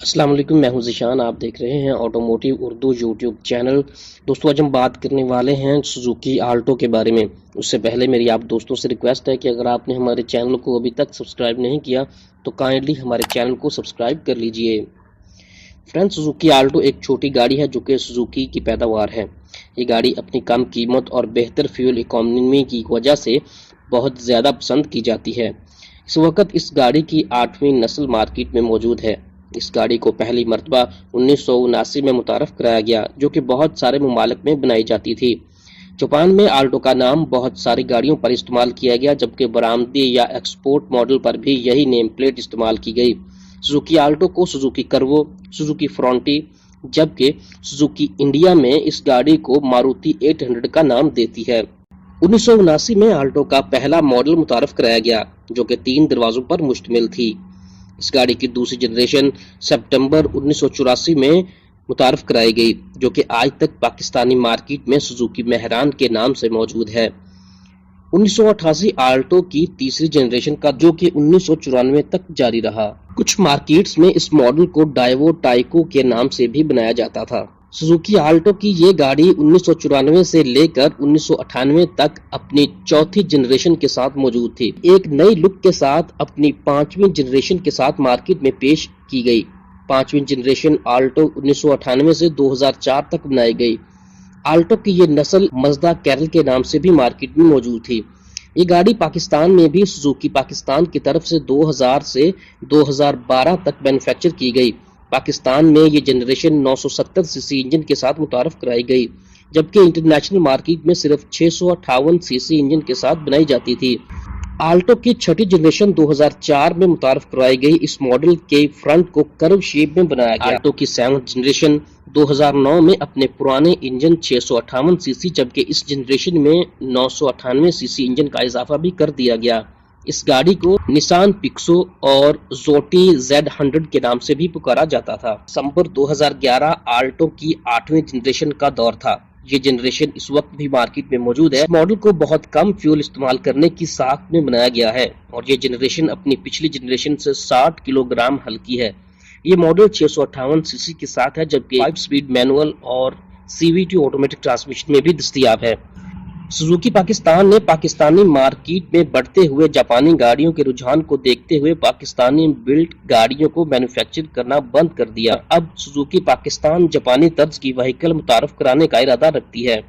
अस्सलाम वालेकुम, मैं हूं ज़ीशान। आप देख रहे हैं ऑटोमोटिव उर्दू यूट्यूब चैनल। दोस्तों, आज हम बात करने वाले हैं सुजुकी आल्टो के बारे में। उससे पहले मेरी आप दोस्तों से रिक्वेस्ट है कि अगर आपने हमारे चैनल को अभी तक सब्सक्राइब नहीं किया तो काइंडली हमारे चैनल को सब्सक्राइब कर लीजिए। फ्रेंड्स, सुजुकी आल्टो एक छोटी गाड़ी है जो कि सुजुकी की पैदावार है। ये गाड़ी अपनी कम कीमत और बेहतर फ्यूल इकोनॉमी की वजह से बहुत ज़्यादा पसंद की जाती है। इस वक्त इस गाड़ी की 8वीं नस्ल मार्केट में मौजूद है। इस गाड़ी को पहली मरतबा 1979 में मुतारफ कराया गया, जो कि बहुत सारे ममालिक में बनाई जाती थी। जापान में आल्टो का नाम बहुत सारी गाड़ियों पर इस्तेमाल किया गया, जबकि बरामदगी या एक्सपोर्ट मॉडल पर भी यही नेम प्लेट इस्तेमाल की गई। सुजुकी आल्टो को सुजुकी कर्वो, सुजुकी फ्रंटी, जबकि सुजुकी इंडिया में इस गाड़ी को मारुति 800 का नाम देती है। 1979 में आल्टो का पहला मॉडल मुतारफ कराया गया, जो कि 3 दरवाजों पर मुश्तमिल थी। इस गाड़ी की दूसरी जनरेशन सितंबर 1984 में मुतारफ कराई गई, जो कि आज तक पाकिस्तानी मार्केट में सुजुकी मेहरान के नाम से मौजूद है। 1988 आल्टो की तीसरी जनरेशन का, जो कि 1994 तक जारी रहा। कुछ मार्केट्स में इस मॉडल को डाइवो टाइको के नाम से भी बनाया जाता था। सुजुकी आल्टो की ये गाड़ी 1994 से लेकर 1998 तक अपनी चौथी जनरेशन के साथ मौजूद थी। एक नई लुक के साथ अपनी 5वीं जनरेशन के साथ मार्केट में पेश की गई। 5वीं जनरेशन आल्टो 1998 से 2004 तक बनाई गई। आल्टो की ये नस्ल मजदा कैरल के नाम से भी मार्केट में मौजूद थी। ये गाड़ी पाकिस्तान में भी सुजुकी पाकिस्तान की तरफ से 2000 से 2012 तक मैन्युफैक्चर की गई। पाकिस्तान में ये जनरेशन 970 सीसी इंजन के साथ मुतारफ कराई गई, जबकि इंटरनेशनल मार्केट में सिर्फ 658 सीसी इंजन के साथ बनाई जाती थी। आल्टो की छठी जनरेशन 2004 में मुतारफ करवाई गई। इस मॉडल के फ्रंट को कर्व शेप में बनाया गया। आल्टो की 7th जनरेशन 2009 में अपने पुराने इंजन 658 सीसी, जबकि इस जनरेशन में 998 सीसी इंजन का इजाफा भी कर दिया गया। इस गाड़ी को निसान पिक्सो और जोटी Z100 के नाम से भी पुकारा जाता था। दिसंबर 2011 आल्टो की 8वीं जनरेशन का दौर था। ये जनरेशन इस वक्त भी मार्केट में मौजूद है। इस मॉडल को बहुत कम फ्यूल इस्तेमाल करने की साख में बनाया गया है और ये जनरेशन अपनी पिछली जनरेशन से 60 किलोग्राम हल्की है। ये मॉडल 658 सीसी के साथ है, जबकि 5 स्पीड मैनुअल और CVT ऑटोमेटिक ट्रांसमिशन में भी दस्तयाब है। सुजुकी पाकिस्तान ने पाकिस्तानी मार्केट में बढ़ते हुए जापानी गाड़ियों के रुझान को देखते हुए पाकिस्तानी बिल्ट गाड़ियों को मैन्युफैक्चर करना बंद कर दिया। अब सुजुकी पाकिस्तान जापानी तर्ज की व्हीकल मुतारफ कराने का इरादा रखती है,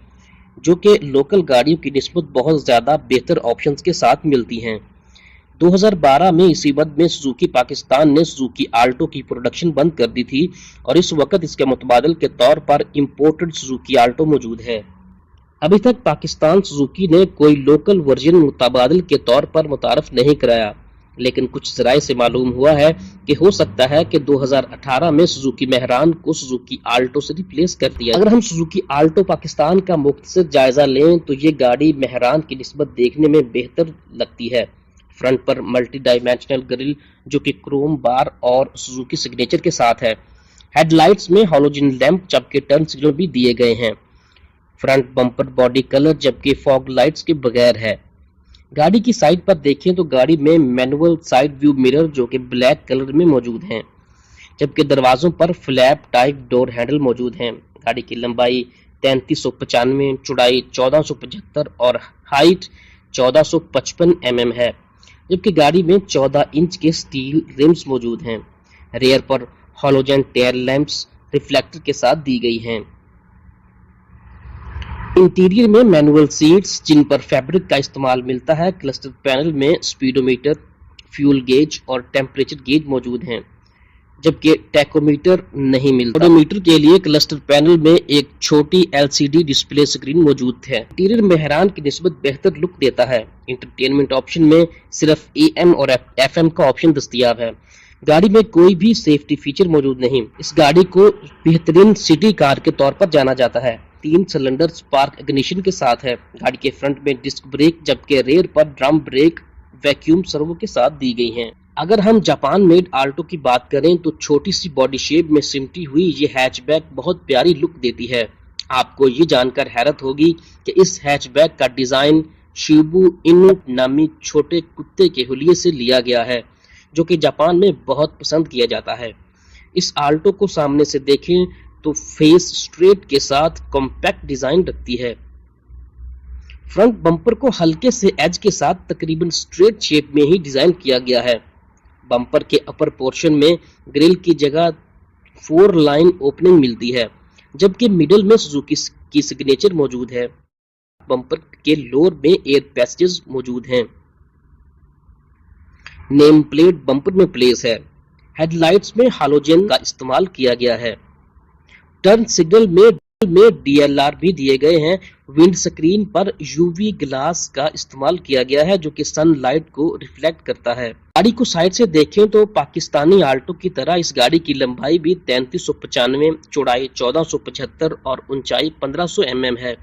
जो कि लोकल गाड़ियों की निस्बत बहुत ज्यादा बेहतर ऑप्शंस के साथ मिलती हैं। 2012 में इसी मद में सुजुकी पाकिस्तान ने सुजुकी आल्टो की प्रोडक्शन बंद कर दी थी और इस वक्त इसके मुतबादल के तौर पर इंपोर्टेड सुजुकी आल्टो मौजूद है। अभी तक पाकिस्तान सुजुकी ने कोई लोकल वर्जन मुतबादल के तौर पर मुतारफ नहीं कराया, लेकिन कुछ ज़राए से मालूम हुआ है कि हो सकता है कि 2018 में सुजुकी मेहरान को सुजुकी आल्टो से रिप्लेस कर दिया। अगर हम सुजुकी आल्टो पाकिस्तान का मुख्तसर जायजा लें तो ये गाड़ी मेहरान की निस्बत देखने में बेहतर लगती है। फ्रंट पर मल्टी डायमेंशनल ग्रिल, जो कि क्रोम बार और सुजुकी सिग्नेचर के साथ है। हेडलाइट्स में हैलोजन लैंप, जबकि टर्न सिग्नल भी दिए गए हैं। फ्रंट बम्पर बॉडी कलर, जबकि फॉग लाइट्स के बगैर है। गाड़ी की साइड पर देखें तो गाड़ी में मैनुअल साइड व्यू मिरर, जो कि ब्लैक कलर में मौजूद हैं, जबकि दरवाजों पर फ्लैप टाइप डोर हैंडल मौजूद हैं। गाड़ी की लंबाई 3395, चौड़ाई 1475 और हाइट 1455 mm है, जबकि गाड़ी में 14 इंच के स्टील रिम्स मौजूद हैं। रेयर पर हैलोजन टेल लैंप्स रिफ्लेक्टर के साथ दी गई हैं। इंटीरियर में मैनुअल सीट्स, जिन पर फैब्रिक का इस्तेमाल मिलता है। क्लस्टर पैनल में स्पीडोमीटर, फ्यूल गेज और टेम्परेचर गेज मौजूद हैं, जबकि टैकोमीटर नहीं मिलता। ओडोमीटर के लिए क्लस्टर पैनल में एक छोटी LCD डिस्प्ले स्क्रीन मौजूद है। इंटीरियर मेहरान की निस्बत बेहतर लुक देता है। इंटरटेनमेंट ऑप्शन में सिर्फ AM और FM का ऑप्शन दस्तयाब है। गाड़ी में कोई भी सेफ्टी फीचर मौजूद नहीं। इस गाड़ी को बेहतरीन सिटी कार के तौर पर जाना जाता है। 3 सिलेंडर स्पार्क इग्निशन के साथ है। गाड़ी के फ्रंट में डिस्क ब्रेक, जबकि रेयर पर ड्रम ब्रेक वैक्यूम सर्वो के साथ दी गई हैं। अगर हम जापान मेड आल्टो की बात करें तो छोटी सी बॉडी शेप में सिमटी हुई ये हैचबैक बहुत प्यारी लुक देती है। आपको ये जानकर हैरत होगी कि इस हैचबैक का डिजाइन शिबू इनु नामी छोटे कुत्ते के हुलिये से लिया गया है, जो कि जापान में बहुत पसंद किया जाता है। इस आल्टो को सामने से देखें तो फेस स्ट्रेट के साथ कॉम्पैक्ट डिजाइन रखती है। फ्रंट बम्पर को हल्के से एज के साथ तकरीबन स्ट्रेट शेप में ही डिजाइन किया गया है। बम्पर के अपर पोर्शन में ग्रिल की जगह 4 लाइन ओपनिंग मिलती है, जबकि मिडिल में सुजुकी की सिग्नेचर मौजूद है। बम्पर के लोअर में एयर पैसेजेस मौजूद हैं। नेम प्लेट बम्पर में प्लेस है। हेडलाइट्स में हालोजन का इस्तेमाल किया गया है। टर्न सिग्नल में DLR भी दिए गए हैं। विंड स्क्रीन पर यूवी ग्लास का इस्तेमाल किया गया है, जो कि सनलाइट को रिफ्लेक्ट करता है। गाड़ी को साइड से देखें तो पाकिस्तानी आल्टो की तरह इस गाड़ी की लंबाई भी 3395, चौड़ाई 1475 और ऊंचाई 1500 mm है,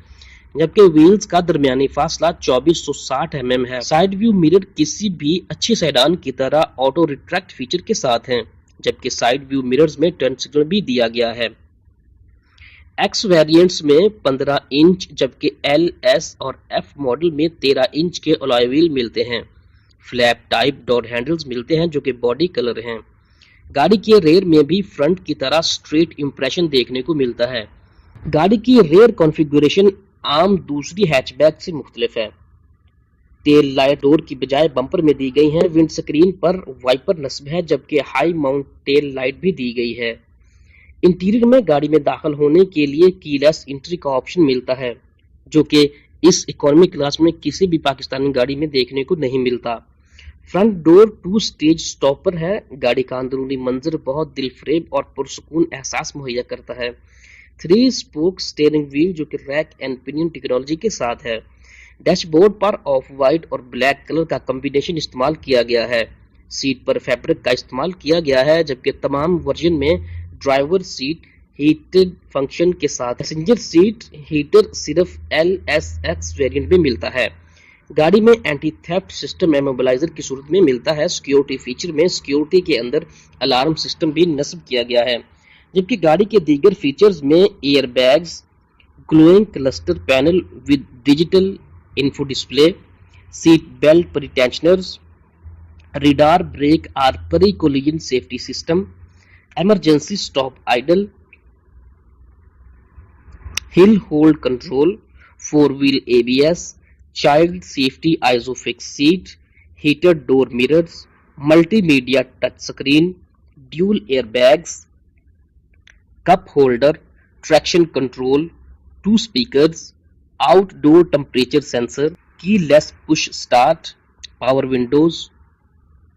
जबकि व्हील्स का दरमियानी फासला 2460 mm है। साइड व्यू मिरर किसी भी अच्छी सेडान की तरह ऑटो रिट्रैक्ट फीचर के साथ हैं, जबकि साइड व्यू मिरर्स में टर्न सिग्नल भी दिया गया है। X वेरिएंट्स में 15 इंच जबकि L, S और F मॉडल में 13 इंच के अलॉय व्हील मिलते हैं। फ्लैप टाइप डोर हैंडल्स मिलते हैं जो कि बॉडी कलर हैं। गाड़ी के रेयर में भी फ्रंट की तरह स्ट्रेट इंप्रेशन देखने को मिलता है। गाड़ी की रेयर कॉन्फ़िगरेशन आम दूसरी हैचबैक से मुख्तलिफ है। टेल लाइट डोर की बजाय बम्पर में दी गई है। विंड स्क्रीन पर वाइपर नस्ब है, जबकि हाई माउंट टेल लाइट भी दी गई है। इंटीरियर में गाड़ी में दाखिल होने के लिए कीलेस एंट्री का ऑप्शन मिलता है, जो कि इस इकोनॉमी क्लास में किसी भी पाकिस्तानी गाड़ी में देखने को नहीं मिलता। फ्रंट डोर 2 स्टेज स्टॉपर है। गाड़ी का अंदरूनी मंजर बहुत दिलफरेब और पुरसुकून एहसास मुहैया करता है। 3 स्पोक स्टीयरिंग व्हील जो कि रैक एंड पिनियन टेक्नोलॉजी के साथ है। डैशबोर्ड पर ऑफ वाइट और ब्लैक कलर का कॉम्बिनेशन इस्तेमाल किया गया है। सीट पर फैब्रिक का इस्तेमाल किया गया है, जबकि तमाम वर्जन में ड्राइवर सीट हीटेड फंक्शन के साथ पैसेंजर सीट हीटर सिर्फ LSX वेरिएंट में मिलता है। गाड़ी में एंटी थेफ्ट सिस्टम इमोबिलाइजर की सूरत में मिलता है। सिक्योरिटी फीचर में सिक्योरिटी के अंदर अलार्म सिस्टम भी नस्ब किया गया है, जबकि गाड़ी के दीगर फीचर्स में air bags, glowing cluster panel with digital info display, seat belt pretensioners, radar brake आर्परी collision safety system, emergency stop idle, hill hold control, 4-wheel ABS, child safety isofix seat, heated door mirrors, multimedia touch screen, dual airbags, cup holder, traction control, 2 speakers, outdoor temperature sensor, keyless push start, power windows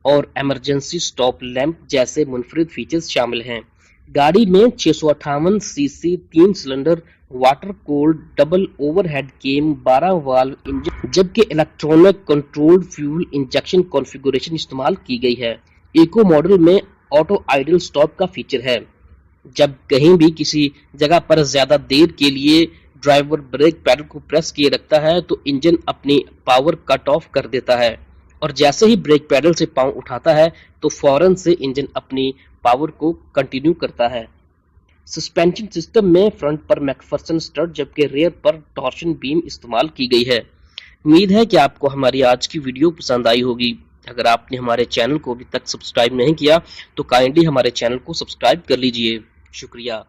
और emergency stop lamp जैसे मुनफरिद features शामिल हैं। गाड़ी में 658 CC 3 cylinder water cooled double overhead cam 12 valve engine, जबकि electronic controlled fuel injection configuration इस्तेमाल की गई है। इको मॉडल में ऑटो आइडल स्टॉप का फीचर है। जब कहीं भी किसी जगह पर ज्यादा देर के लिए ड्राइवर ब्रेक पैडल को प्रेस किए रखता है तो इंजन अपनी पावर कट ऑफ कर देता है, और जैसे ही ब्रेक पैडल से पांव उठाता है तो फौरन से इंजन अपनी पावर को कंटिन्यू करता है। सस्पेंशन सिस्टम में फ्रंट पर मैकफर्सन स्टड जबकि रेयर पर टॉर्शन बीम इस्तेमाल की गई है। उम्मीद है कि आपको हमारी आज की वीडियो पसंद आई होगी। अगर आपने हमारे चैनल को अभी तक सब्सक्राइब नहीं किया तो काइंडली हमारे चैनल को सब्सक्राइब कर लीजिए। शुक्रिया।